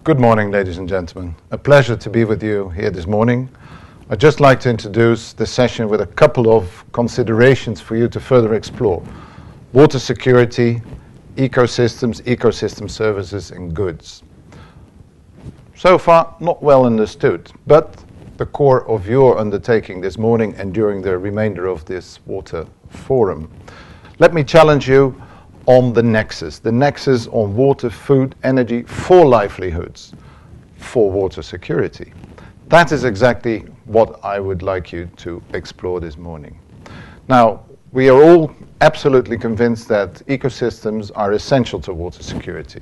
Good morning, ladies and gentlemen. A pleasure to be with you here this morning. I'd just like to introduce the session with a couple of considerations for you to further explore. Water security, ecosystems, ecosystem services and goods. So far, not well understood, but the core of your undertaking this morning and during the remainder of this water forum. Let me challenge you on the nexus on water, food, energy for livelihoods, for water security. That is exactly what I would like you to explore this morning. Now, we are all absolutely convinced that ecosystems are essential to water security.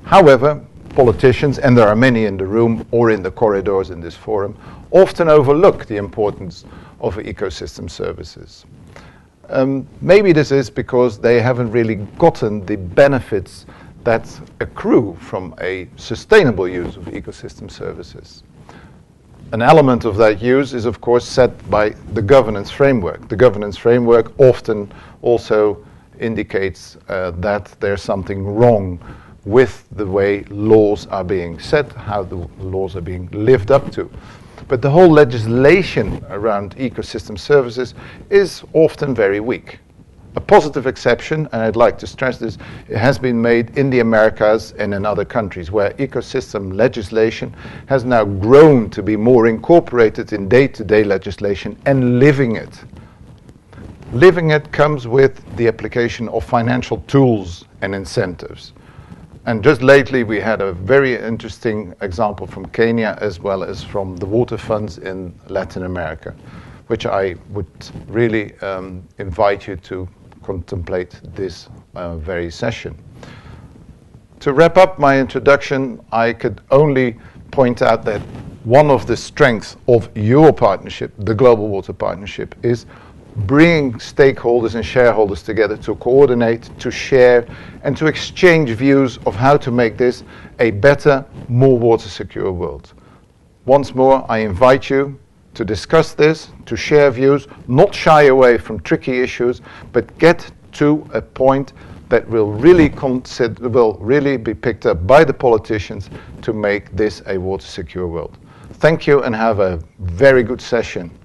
However, politicians, and there are many in the room or in the corridors in this forum, often overlook the importance of ecosystem services. Maybe this is because they haven't really gotten the benefits that accrue from a sustainable use of ecosystem services. An element of that use is, of course, set by the governance framework. The governance framework often also indicates that there's something wrong with the way laws are being set, how the laws are being lived up to. But the whole legislation around ecosystem services is often very weak. A positive exception, and I'd like to stress this, it has been made in the Americas and in other countries where ecosystem legislation has now grown to be more incorporated in day-to-day legislation and living it. Living it comes with the application of financial tools and incentives. And just lately we had a very interesting example from Kenya as well as from the water funds in Latin America, which I would really invite you to contemplate this very session. To wrap up my introduction, I could only point out that one of the strengths of your partnership, the Global Water Partnership, is bringing stakeholders and shareholders together to coordinate, to share, and to exchange views of how to make this a better, more water secure world. Once more, I invite you to discuss this, to share views, not shy away from tricky issues, but get to a point that will really be picked up by the politicians to make this a water secure world. Thank you and have a very good session.